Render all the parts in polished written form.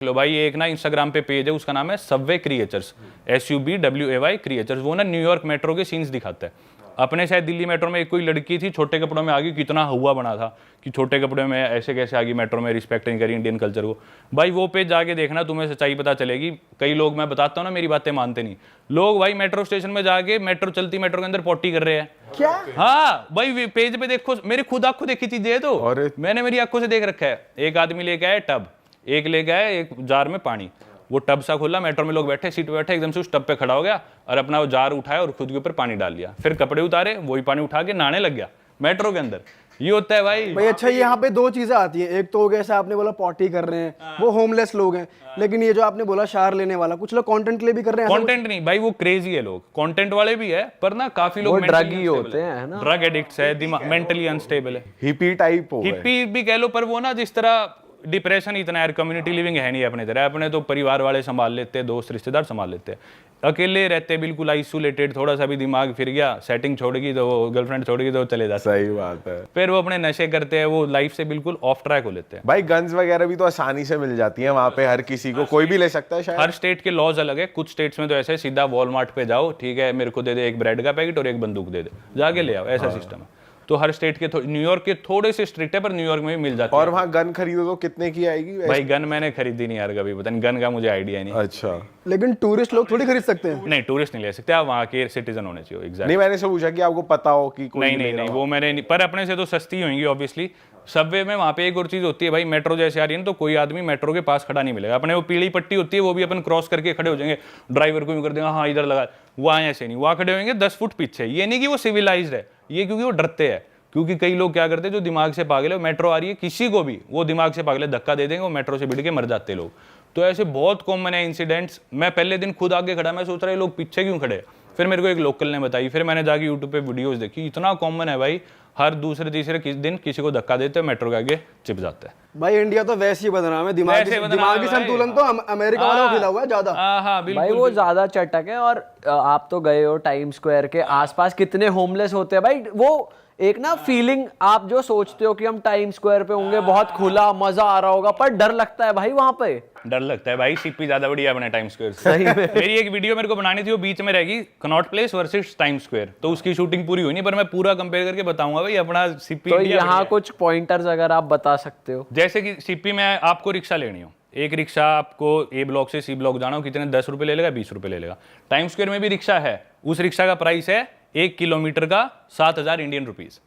लो भाई, एक ना इंस्टाग्राम पे पेज है, उसका नाम है सबवे क्रिएचर्स, SUBWAY क्रिएचर्स। वो ना न्यूयॉर्क मेट्रो के सीन्स दिखाता है। अपने शायद दिल्ली मेट्रो में एक कोई लड़की थी, छोटे कपड़ों में आ गई, कितना हुआ बना था कि छोटे कपड़ों में ऐसे कैसे आ गई मेट्रो में, रिस्पेक्ट नहीं करी इंडियन कल्चर को। भाई वो पेज जाके देखना, तुम्हें सच्चाई पता चलेगी। कई लोग, मैं बताता हूँ ना, मेरी बातें मानते नहीं लोग। भाई मेट्रो स्टेशन में जाके मेट्रो चलती मेट्रो के अंदर पॉटी कर रहे हैं। क्या? हाँ भाई, पेज पे देखो, मेरी खुद आंखों देखी चीजें है, तो मैंने मेरी आंखों से देख रखा है। एक आदमी लेके आया टब, एक ले गया एक जार में पानी, वो टब सा खोला, मेट्रो में लोग बैठे, सीट पे बैठे, एकदम से उस टब पे खड़ा हो गया और अपना वो जार उठाया और खुद के ऊपर पानी डाल लिया। फिर कपड़े उतारे, वही पानी उठा के नहाने लग गया मेट्रो के अंदर। ये होता है भाई। अच्छा, यहाँ पे दो चीजें आती हैं। एक तो जैसे आपने बोला पॉटी कर रहे हैं, वो होमलेस लोग हैं। लेकिन ये जो आपने बोला शार लेने वाला, कुछ लोग कंटेंट के लिए भी कर रहे हैं। कंटेंट नहीं भाई, वो क्रेजी है लोग, कंटेंट वाले भी है, पर ना काफी लोग ड्रग ही होते हैं ना, ड्रग एडिक्ट्स है, मेंटली अनस्टेबल है, हिपी टाइप हो गए। हिपी भी कह लो, पर वो ना जिस तरह डिप्रेशन इतना यार, कम्युनिटी लिविंग है नहीं अपने तरह। अपने तो परिवार वाले संभाल लेते हैं, दोस्त रिश्तेदार संभाल लेते हैं, अकेले रहते हैं बिल्कुल आइसोलेटेड। थोड़ा सा भी दिमाग फिर गया, सेटिंग छोड़ेगी तो गर्लफ्रेंड छोड़ेगी तो चले जाते। सही बात है। फिर वो अपने नशे करते हैं, वो लाइफ से बिल्कुल ऑफ ट्रैक हो लेते हैं। भाई गन्स वगैरह भी तो आसानी से मिल जाती है वहां पे, हर किसी को, कोई भी ले सकता है शायद। हर स्टेट के लॉज अलग है। कुछ स्टेट्स में तो ऐसे सीधा वॉलमार्ट पे जाओ, ठीक है, मेरे को दे दे एक ब्रेड का पैकेट और एक बंदूक दे दे, जाके ले आओ, ऐसा सिस्टम है। तो हर स्टेट के, न्यूयॉर्क के थोड़े से स्ट्रिक्ट है, पर न्यूयॉर्क में भी मिल जाती है। और वहाँ गन खरीदो तो कितने की आएगी? भाई गन मैंने खरीदी नहीं यार कभी, पता नहीं, गन का मुझे आइडिया नहीं। अच्छा, लेकिन टूरिस्ट लोग थोड़ी खरीद सकते हैं। नहीं, टूरिस्ट नहीं ले सकते, आप वहाँ के सिटीजन होने चाहिए। एग्जैक्ट नहीं, मैंने से पूछा कि आपको पता हो कि कोई नहीं, वो मैंने नहीं, पर अपने से तो सस्ती होंगी ऑब्वियसली। सबवे में वहाँ पे एक और चीज होती है भाई, मेट्रो जैसे आ रही है तो कोई आदमी मेट्रो के पास खड़ा नहीं मिलेगा। अपने वो पीली पट्टी होती है, वो भी अपन क्रॉस करके खड़े हो जाएंगे, ड्राइवर को यूं कर देंगे, हाँ इधर लगा। वहाँ ऐसे नहीं, वहाँ खड़े होंगे 10 फुट पीछे। ये नहीं कि वो सिविलाइज्ड है, ये क्योंकि वो डरते हैं। क्योंकि कई लोग क्या करते हैं, जो दिमाग से पागल है, मेट्रो आ रही है किसी को भी, वो दिमाग से पागल है, धक्का दे देंगे, वो मेट्रो से भिड़ के मर जाते लोग। तो ऐसे बहुत कॉमन है इंसिडेंट्स। मैं पहले दिन खुद आगे खड़ा, मैं सोच रहा है लोग पीछे क्यों खड़े। फिर मेरे को एक लोकल ने बताई, फिर मैंने जाके यूट्यूब पे वीडियोस देखी, इतना कॉमन है भाई। हर दूसरे तीसरे दिन किसी को धक्का देते हैं, मेट्रो के आगे चिप जाता है। भाई इंडिया तो वैसे ही बदनाम है, दिमागी संतुलन तो अमेरिका वालों को खिला हुआ है ज्यादा। हाँ भाई वो ज्यादा चटक है। और आप तो गए हो टाइम स्क्वायर के आसपास, कितने होमलेस होते हैं भाई। वो एक ना फीलिंग, आप जो सोचते हो कि हम टाइम स्क्वायर पे होंगे, बहुत खुला मजा आ रहा होगा, पर डर लगता है भाई वहां पे। डर लगता है भाई, सीपी ज्यादा बढ़िया बने टाइम स्क्वायर से। सही में। मेरी एक वीडियो मेरे को बनानी थी, वो बीच में रहेगी, Connaught place versus time square. तो उसकी शूटिंग पूरी हुई नहीं, पर मैं पूरा कंपेयर करके बताऊंगा भाई अपना सीपी। तो यहाँ कुछ पॉइंटर्स अगर आप बता सकते हो। जैसे कि सीपी में आपको रिक्शा लेनी हो, एक रिक्शा आपको ए ब्लॉक से सी ब्लॉक जाना हो, कितने 10 रुपए ले लेगा, 20 रुपए ले लेगा। टाइम स्क्वायर में भी रिक्शा है, उस रिक्शा का प्राइस है 1 किलोमीटर का 7,000 इंडियन रुपीज,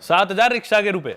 7,000 रिक्शा के रुपए।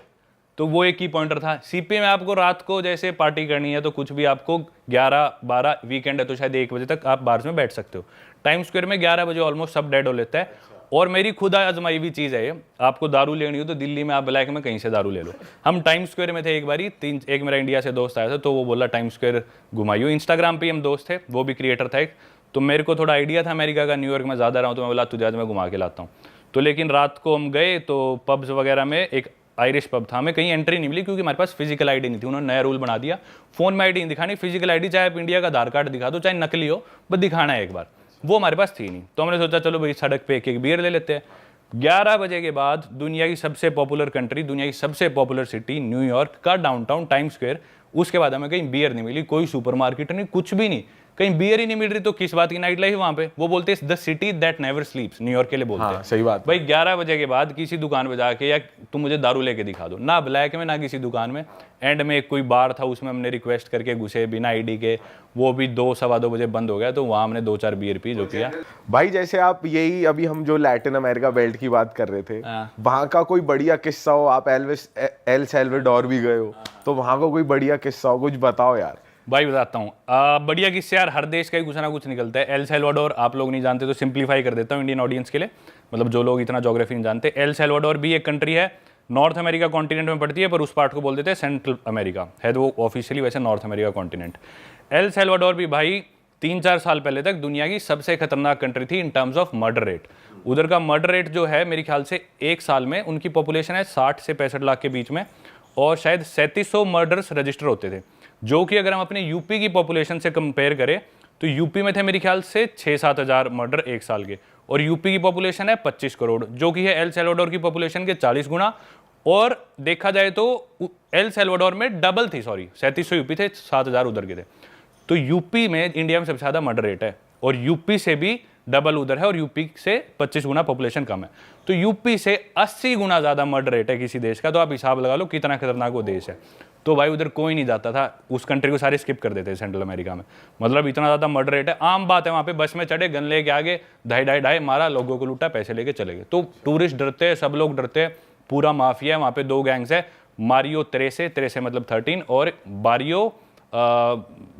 तो वो एक की पॉइंटर था। सीपी में आपको रात को जैसे पार्टी करनी है तो कुछ भी आपको 11-12, वीकेंड है तो शायद 1 बजे तक आप बार्स में बैठ सकते हो। टाइम स्क्वायर में 11 बजे ऑलमोस्ट सब डेड हो लेता है। और मेरी खुद आजमाई हुई चीज़ है ये, आपको दारू लेनी हो तो दिल्ली में आप ब्लैक में कहीं से दारू ले लो। हम टाइम स्क्वायर में थे एक बारी, एक मेरा इंडिया से दोस्त आया था, तो वो बोला टाइम स्क्वायर घुमाइयो। इंस्टाग्राम पे हम दोस्त थे, वो भी क्रिएटर था एक, तो मेरे को थोड़ा आइडिया था अमेरिका का, न्यूयॉर्क में ज़्यादा रहा हूँ, तो मैं बोला तुझे आज मैं घुमा के लाता हूँ। तो लेकिन रात को हम गए तो पब्स वगैरह में, एक आयरिश पब था, हमें कहीं एंट्री नहीं मिली क्योंकि हमारे पास फिजिकल आईडी नहीं थी। उन्होंने नया रूल बना दिया, फोन में आईडी नहीं दिखानी, फिजिकल आईडी चाहे आप इंडिया का आधार कार्ड दिखा दो, चाहे नकली हो, बस दिखाना है एक बार। वो हमारे पास थी नहीं, तो हमने सोचा चलो भाई सड़क पे एक बियर ले लेते हैं। 11 बजे के बाद दुनिया की सबसे पॉपुलर कंट्री, दुनिया की सबसे पॉपुलर सिटी न्यूयॉर्क का डाउनटाउन टाइम स्क्वायर, उसके बाद हमें कहीं बियर नहीं मिली, कोई सुपरमार्केट नहीं, कुछ भी नहीं, कहीं बियर ही नहीं मिल रही। तो किस बात की नाइट लाइफ वहां पे, वो बोलते हैं the city that never स्लीप्स, New York के लिए बोलते हैं। सही बात भाई 11 बजे के बाद किसी दुकान पे जाके, या तुम मुझे दारू लेके दिखा दो, ना ब्लैक में ना किसी दुकान में। एंड में एक कोई बार था, उसमें हमने रिक्वेस्ट करके घुसे बिना आईडी के, वो भी 2-2 बजे बंद हो गया, तो वहां हमने 2-4 बियर पी, जो किया। भाई जैसे आप यही अभी हम जो लैटिन अमेरिका बेल्ट की बात कर रहे थे, वहां का कोई बढ़िया किस्सा हो, आप एल सैल्वाडोर भी गए हो, तो वहां का कोई बढ़िया किस्सा हो, कुछ बताओ यार। भाई बताता हूँ, बढ़िया किस्से यार, हर देश का ही कुछ ना कुछ निकलता है। एल सैल्वाडोर आप लोग नहीं जानते तो सिंप्लीफाई कर देता हूँ इंडियन ऑडियंस के लिए, मतलब जो लोग इतना ज्योग्राफी नहीं जानते। एल सैल्वाडोर भी एक कंट्री है, नॉर्थ अमेरिका कॉन्टिनेंट में पड़ती है, पर उस पार्ट को बोल देते हैं सेंट्रल अमेरिका, है तो वो ऑफिशियली वैसे north America continent. L Salvador भी भाई 3-4 साल पहले तक दुनिया की सबसे खतरनाक कंट्री थी in terms of murder rate. उधर का मर्डर रेट जो है मेरे ख्याल से एक साल में, उनकी पॉपुलेशन है 60 से 65 लाख के बीच में, और शायद 3700 मर्डर्स रजिस्टर होते थे, जो कि अगर हम अपने यूपी की पॉपुलेशन से कंपेयर करें तो यूपी में थे मेरे ख्याल से 6-7 हज़ार मर्डर एक साल के, और यूपी की पॉपुलेशन है 25 करोड़, जो कि है एल सैल्वाडोर की पॉपुलेशन के 40 गुना। और देखा जाए तो एल सैल्वाडोर में डबल थी, सॉरी 3700 यूपी थे, 7,000 उधर के थे। तो यूपी में इंडिया में सबसे ज़्यादा मर्डर रेट है, और यूपी से भी डबल उधर है, और यूपी से 25 गुना पॉपुलेशन कम है। तो यूपी से 80 गुना ज़्यादा मर्डर रेट है किसी देश का, तो आप हिसाब लगा लो कितना खतरनाक वो देश है। तो भाई उधर कोई नहीं जाता था, उस कंट्री को सारे स्किप कर देते हैं सेंट्रल अमेरिका में, मतलब इतना ज़्यादा मर्डर रेट है। आम बात है, वहाँ पे बस में चढ़े, गन लेके आगे, ढाई मारा, लोगों को लूटा, पैसे लेके चले गए। तो टूरिस्ट डरते हैं, सब लोग डरते हैं, पूरा माफिया है वहाँ पे। 2 गैंग्स है, मारियो त्रेसे मतलब 13, और बारियो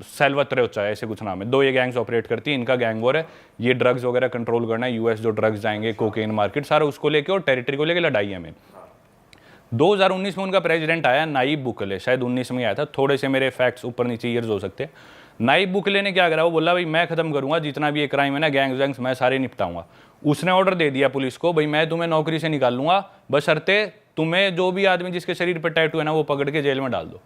सेल्वत्रेचा, ऐसे कुछ नाम है। 2 ये गैंग्स ऑपरेट करती है, इनका गैंग वॉर है। ये ड्रग्स वगैरह कंट्रोल करना है, यूएस जो ड्रग्स जाएंगे, कोकेन मार्केट, सारा उसको लेके और टेरिटरी को लेके लड़ाई है में। 2019 में उनका प्रेसिडेंट आया नायब बुकले, शायद 19 में आया था, थोड़े से मेरे फैक्ट्स ऊपर नीचे ईयर्स हो सकते हैं। नायब बुकले ने क्या करा, वो बोला भाई मैं खत्म करूंगा जितना भी ये क्राइम है ना, गैंग्स वैंग्स, मैं सारे निपटाऊंगा। उसने ऑर्डर दे दिया पुलिस को, भाई मैं तुम्हें नौकरी से निकाल लूंगा, बशर्ते तुम्हें जो भी आदमी जिसके शरीर पर टैटू है ना, वो पकड़ के जेल में डाल दो।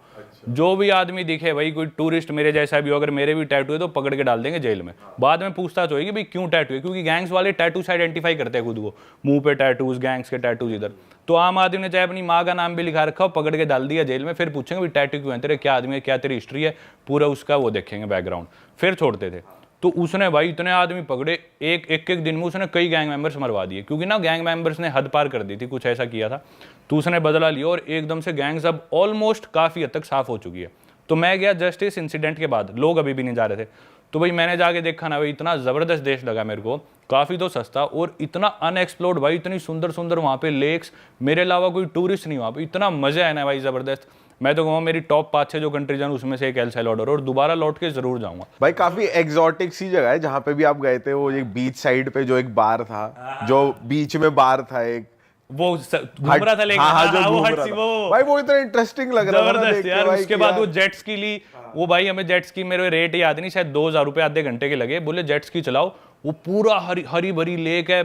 जो भी आदमी दिखे, भाई कोई टूरिस्ट मेरे जैसा भी हो, अगर मेरे भी टैटू है तो पकड़ के डाल देंगे जेल में। बाद में पूछताछ होगी भाई क्यों टैटू है, क्योंकि गैंग्स वाले टैटू से आइडेंटिफाई करते हैं खुद को, मुंह पे टैटूज, गैंग्स के टैटूज इधर। तो आम आदमी ने चाहे अपनी माँ का नाम भी लिखा रखा हो, पकड़ के डाल दिया जेल में, फिर पूछेंगे भाई टैटू क्यों है तेरे, क्या आदमी है, क्या तेरी हिस्ट्री है, पूरा उसका वो देखेंगे बैकग्राउंड, फिर छोड़ते थे। तो उसने भाई इतने आदमी पकड़े, एक दिन में उसने कई गैंग मेंबर्स मरवा दिए, क्योंकि ना गैंग मेंबर्स ने हद पार कर दी थी, कुछ ऐसा किया था। तो उसने बदला लिया और एकदम से गैंग्स अब ऑलमोस्ट काफ़ी हद तक साफ हो चुकी है। तो मैं गया जस्ट इस इंसिडेंट के बाद, लोग अभी भी नहीं जा रहे थे, तो भाई मैंने जाके देखा ना भाई, इतना ज़बरदस्त देश लगा मेरे को, काफ़ी तो सस्ता और इतना अनएक्सप्लोर्ड भाई, इतनी सुंदर सुंदर वहाँ पे लेक्स, मेरे अलावा कोई टूरिस्ट नहीं वहाँ पे, इतना मज़ा है ना भाई, ज़बरदस्त। मैं तो कहूँगा मेरी टॉप 5-6 जो कंट्रीज हैं उसमें से एक एल सैल्वाडोर, और दोबारा लौट के जरूर जाऊंगा। भाई काफी एग्जॉटिक सी जगह है जहाँ पे भी आप गए थे, वो एक बीच साइड पे जो एक बार था, जो बीच में बार था एक, वो घूम रहा था लेकिन, हाँ, जो वो घूम हट रहा सी था। वो भाई वो इतना इंटरेस्टिंग लग रहा था ना जबरदस्त देख के यार। भाई उसके कि बाद यार- वो जेट स्की ली, वो भाई हमें जेट स्की, मेरे रेट याद नहीं, शायद 2000 रुपये आधे घंटे के लगे। बोले जेट स्की चलाओ, वो पूरा हरी भरी लेक है,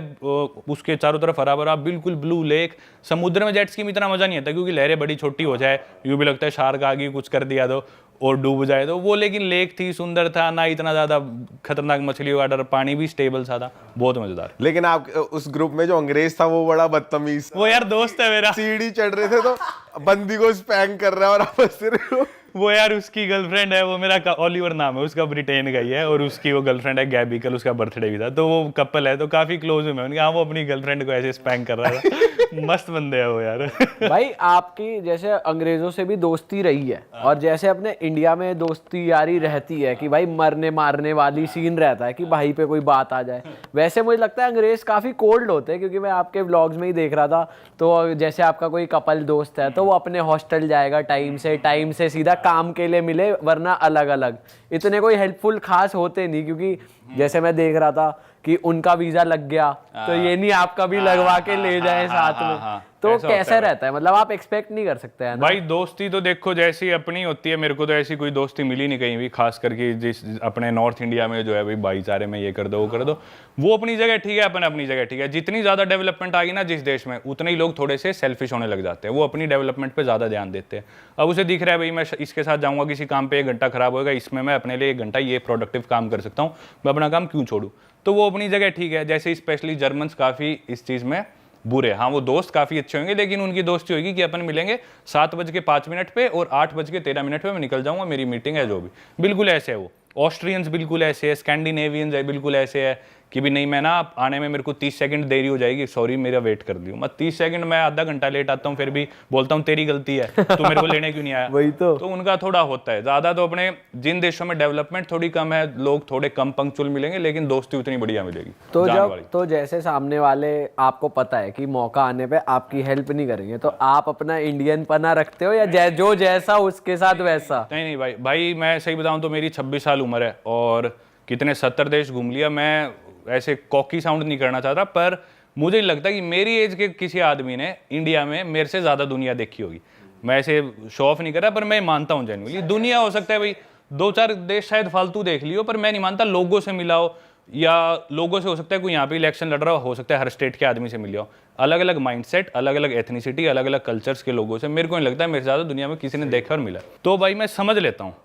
उसके चारों तरफ हरा भरा बिल्कुल ब्लू लेक। समुद्र में जेट स्की में इतना मजा नहीं आता क्योंकि लहरें बड़ी छोटी हो जाए, यूं भी लगता है शार्क आ गई कुछ कर दिया तो और डूब जाए तो वो, लेकिन लेक थी, सुंदर था, ना इतना ज्यादा खतरनाक मछलियों का डर, पानी भी स्टेबल सा था, बहुत मजेदार। लेकिन आप उस ग्रुप में जो अंग्रेज था वो बड़ा बदतमीज, वो यार दोस्त है मेरा, सीढ़ी चढ़ रहे थे तो बंदी को स्पैंक कर रहा है और आप हंस रहे हो। वो यार उसकी गर्लफ्रेंड है, वो मेरा ओलिवर नाम है उसका, ब्रिटेन का ही है, और उसकी वो गर्लफ्रेंड है गैबी, कल उसका बर्थडे भी था, तो वो कपल है, तो काफी क्लोज हूँ मैं उनके। हाँ, वो अपनी गर्लफ्रेंड को ऐसे स्पैंक कर रहा था। मस्त बंदे है वो यार। भाई आपकी जैसे अंग्रेजों से भी दोस्ती रही है, और जैसे अपने इंडिया में दोस्ती यारी रहती है कि भाई मरने मारने वाली सीन रहता है कि भाई पे कोई बात आ जाए, वैसे मुझे लगता है अंग्रेज काफी कोल्ड होते हैं, क्योंकि मैं आपके व्लॉग्स में ही देख रहा था। तो जैसे आपका कोई कपल दोस्त है तो वो अपने हॉस्टल जाएगा टाइम से सीधा काम के लिए मिले, वरना अलग अलग। इतने कोई हेल्पफुल खास होते नहीं, क्योंकि जैसे मैं देख रहा था कि उनका वीजा लग गया तो ये नहीं आपका भी लगवा के ले जाए साथ में। तो कैसे रहता है, मतलब आप एक्सपेक्ट नहीं कर सकते हैं ना? भाई दोस्ती तो देखो जैसी अपनी होती है, मेरे को तो ऐसी कोई दोस्ती मिली नहीं कहीं भी, खास करके जिस अपने नॉर्थ इंडिया में जो है भाई भाईचारे में ये कर दो वो कर दो, वो अपनी जगह ठीक है, अपन अपनी जगह ठीक है। जितनी ज्यादा डेवलपमेंट आ गई ना जिस देश में, उतने ही लोग थोड़े से सेल्फिश होने लग जाते हैं, वो अपनी डेवलपमेंट पे ज्यादा ध्यान देते हैं। अब उसे दिख रहा है भाई मैं इसके साथ जाऊंगा किसी काम पे, 1 घंटा खराब होगा, इसमें मैं अपने लिए 1 घंटा ये प्रोडक्टिव काम कर सकता हूँ, मैं अपना काम क्यों छोड़ू, तो वो अपनी जगह ठीक है। जैसे स्पेशली जर्मन्स काफी इस चीज में बुरे, हाँ वो दोस्त काफी अच्छे होंगे, लेकिन उनकी दोस्ती होगी कि अपन मिलेंगे 7:05 पे और 8:13 पे मैं निकल जाऊंगा, मेरी मीटिंग है जो भी, बिल्कुल ऐसे है वो। ऑस्ट्रियंस बिल्कुल ऐसे है, स्कैंडिनेवियंस है बिल्कुल ऐसे है कि भी नहीं मैं ना आने में मेरे को 30 सेकंड देरी हो जाएगी, सॉरी मेरा वेट कर दियो। मैं 30 सेकंड में आधा घंटा लेट आता हूँ, फिर भी बोलता हूँ तेरी गलती है, तू मेरे को लेने क्यों नहीं आया। वही तो उनका थोड़ा होता है ज्यादा। तो अपने जिन देशों में डेवलपमेंट थोड़ी कम है, लोग थोड़े कम पंक्चुअल मिलेंगे, लेकिन दोस्ती उतनी बढ़िया मिलेगी। तो जान जब वाली। तो जैसे सामने वाले आपको पता है कि मौका आने पे आपकी हेल्प नहीं करेंगे, तो आप अपना इंडियन पना रखते हो या जो जैसा उसके साथ वैसा? नहीं भाई मैं सही बताऊं तो मेरी 26 साल उम्र है और कितने 70 देश घूम लिया। मैं ऐसे कॉकी साउंड नहीं करना चाहता, पर मुझे लगता है कि मेरी एज के किसी आदमी ने इंडिया में मेरे से ज्यादा दुनिया देखी होगी। मैं ऐसे शो ऑफ नहीं कर रहा, पर मैं मानता हूँ जेन्युइनली दुनिया हो सकता है भाई 2-4 देश शायद फालतू देख लियो, पर मैं नहीं मानता लोगों से मिलाओ, या लोगों से हो सकता है कोई यहाँ पे इलेक्शन लड़ रहा हो सकता है हर स्टेट के आदमी से मिलो, अलग अलग माइंडसेट, अलग अलग एथनिसिटी, अलग अलग कल्चर्स के लोगों से। मेरे को नहीं लगता है मेरे से ज्यादा दुनिया में किसी ने देखा और मिला। तो भाई मैं समझ लेता हूँ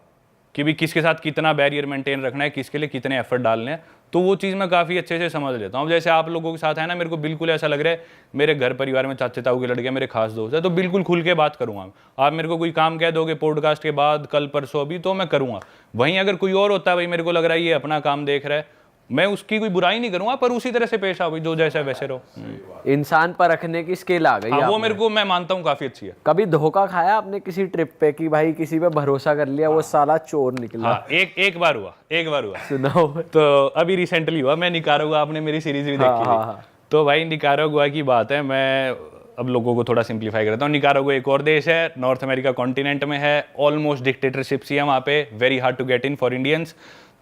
कि भी किसके साथ कितना बैरियर मेंटेन रखना है, किसके लिए कितने एफर्ट डालने हैं। तो वो चीज़ मैं काफ़ी अच्छे से समझ लेता हूँ। जैसे आप लोगों के साथ है ना, मेरे को बिल्कुल ऐसा लग रहा है मेरे घर परिवार में चाचे ताऊ के लड़के मेरे खास दोस्त है, तो बिल्कुल खुल के बात करूँगा। आप मेरे को कोई काम कह दोगे पॉडकास्ट के बाद, कल परसों अभी, तो मैं करूँगा। वहीं अगर कोई और होता है, भाई मेरे को लग रहा है ये अपना काम देख रहा है, मैं उसकी कोई बुराई नहीं करूँगा, पर उसी तरह से पेश आओ, जो जैसा वैसे रहो। इंसान परखने की स्किल आ गई हाँ, आप वो में। मेरे को मैं मानता हूँ काफ़ी अच्छी है। कभी धोखा खाया आपने किसी ट्रिप पे कि भाई किसी पे भरोसा कर लिया, वो साला चोर निकला? हाँ, एक बार हुआ। सुनाओ। तो अभी रिसेंटली हुआ, मैं निकारागुआ, आपने मेरी सीरीज भी देखी थी। तो भाई निकारागुआ की बात है, मैं अब लोगों को थोड़ा सिंप्लीफाई करता हूँ। निकारागुआ एक और देश है, नॉर्थ अमेरिका कॉन्टिनेंट में है, ऑलमोस्ट डिक्टेटरशिप सी है वहाँ पे, very hard to get in for Indians.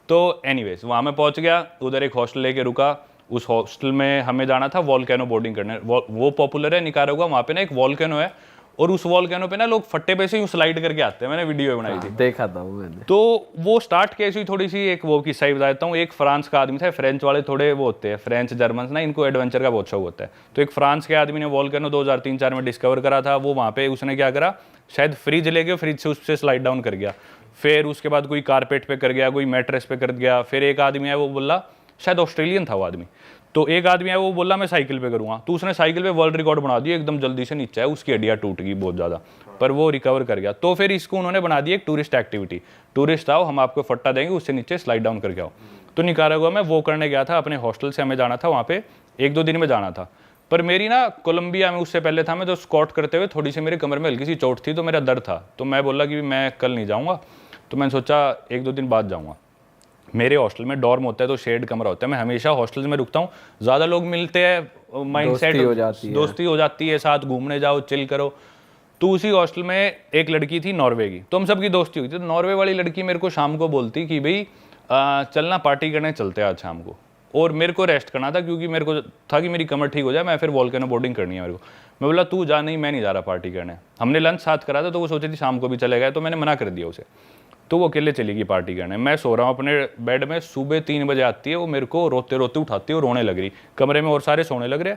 तो एनीवेज वहाँ मैं पहुँच गया, उधर एक हॉस्टल लेके रुका। उस हॉस्टल में हमें जाना था वॉल्केनो बोर्डिंग करने। वो पॉपुलर है निकारागुआ, वहाँ पे ना एक वॉल्केनो है, और उस वॉल्केनो पे ना लोग फट्टे पे से यूँ स्लाइड करके आते हैं। मैंने वीडियो बनाई थी, देखा था वो मैंने। तो वो स्टार्ट कैसी हुई, थोड़ी सी एक वो किस्सा ही बता देता हूँ। एक फ्रांस का आदमी था, फ्रेंच वाले थोड़े वो होते हैं, फ्रेंच जर्मन ना, इनको एडवेंचर का बहुत शौक होता है। तो एक फ्रांस के आदमी ने वॉल्केनो 2003-4 में डिस्कवर करा था। वो वहाँ पे उसने क्या करा, शायद फ्रिज ले गया, फ्रिज से उस पर स्लाइड डाउन कर गया। फिर उसके बाद कोई कारपेट पे कर गया, कोई मैट्रेस पे कर गया। फिर एक आदमी है, वो बोला, शायद ऑस्ट्रेलियन था वो आदमी, तो एक आदमी है वो बोला मैं साइकिल पे करूँगा। तो उसने साइकिल पे वर्ल्ड रिकॉर्ड बना दिया, एकदम जल्दी से नीचे है, उसकी हड्डियाँ टूट गई बहुत ज़्यादा, पर वो रिकवर कर गया। तो फिर इसको उन्होंने बना दिया एक टूरिस्ट एक्टिविटी। टूरिस्ट आओ, हम आपको फट्टा देंगे, उससे नीचे स्लाइड डाउन करके आओ। तो निकारागुआ में वो करने गया था, अपने हॉस्टल से हमें जाना था वहाँ पे, 1-2 दिन में जाना था। पर मेरी ना कोलंबिया में उससे पहले था, मैं जो स्कॉट करते हुए थोड़ी सी मेरे कमर में हल्की सी चोट थी, तो मेरा दर्द था। तो मैं बोला कि मैं कल नहीं जाऊँगा, तो मैंने सोचा 1-2 दिन बाद जाऊँगा। मेरे हॉस्टल में डॉर्म होता है, तो शेड कमरा होता है, मैं हमेशा हॉस्टल में रुकता हूँ। ज़्यादा लोग मिलते हैं, माइंड सेट दोस्ती हो जाती है, साथ घूमने जाओ, चिल करो। तो उसी हॉस्टल में एक लड़की थी नॉर्वे की, तो हम सबकी दोस्ती हुई थी। तो नॉर्वे वाली लड़की मेरे को शाम को बोलती कि भाई चलना पार्टी करने चलते हैं आज शाम को। और मेरे को रेस्ट करना था, क्योंकि मेरे को था कि मेरी कमर ठीक हो जाए, मैं फिर वॉल्केनो बोर्डिंग करनी है मेरे को। मैं बोला तू जा, नहीं मैं नहीं जा रहा पार्टी करने। हमने लंच साथ करा था, तो वो सोची थी शाम को भी चले गए, तो मैंने मना कर दिया उसे। तो वो अकेले चली गई पार्टी करने। मैं सो रहा हूँ अपने बेड में, सुबह 3 बजे आती है वो, मेरे को रोते रोते उठाती है और रोने लग रही। कमरे में और सारे सोने लग रहे,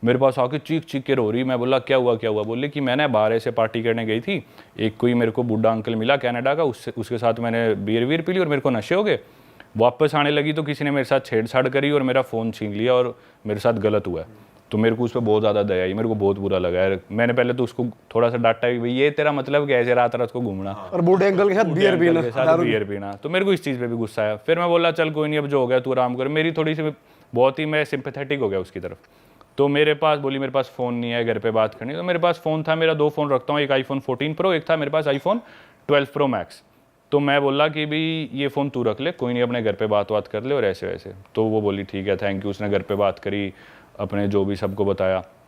मेरे पास आके चीख चीख के रो रही। मैं बोला क्या हुआ? बोली कि मैंने बाहर ऐसे पार्टी करने गई थी, एक कोई मेरे को बूढ़ा अंकल मिला कनाडा का, उसके साथ मैंने बियर पी ली और मेरे को नशे हो गए। वापस आने लगी तो किसी ने मेरे साथ छेड़छाड़ करी और मेरा फ़ोन छीन लिया और मेरे साथ गलत हुआ है। तो मेरे को उस पर बहुत ज़्यादा दया आई, मेरे को बहुत बुरा लगा यार। मैंने पहले तो उसको थोड़ा सा डांटा कि भाई ये तेरा मतलब क्या, ऐसे रात रात को घूमना और बूढ़े अंकल के साथ बियर पीना। तो मेरे को इस चीज़ पे भी गुस्सा आया। फिर मैं बोला चल कोई नहीं, अब जो हो गया तू आराम कर। मेरी थोड़ी सी बहुत ही मैं सिंपैथेटिक हो गया उसकी तरफ। तो मेरे पास बोली मेरे पास फ़ोन नहीं है, घर पे बात करनी। तो मेरे पास फ़ोन था, मेरा 2 फ़ोन रखता हूँ, एक iPhone 14 Pro, एक था मेरे पास iPhone 12 Pro Max। तो मैं बोला कि भाई ये फ़ोन तू रख ले, कोई नहीं अपने घर पे बात कर ले और ऐसे वैसे। तो वो बोली ठीक है थैंक यू। उसने घर पे बात करी, अपने जो भी सबको बताया।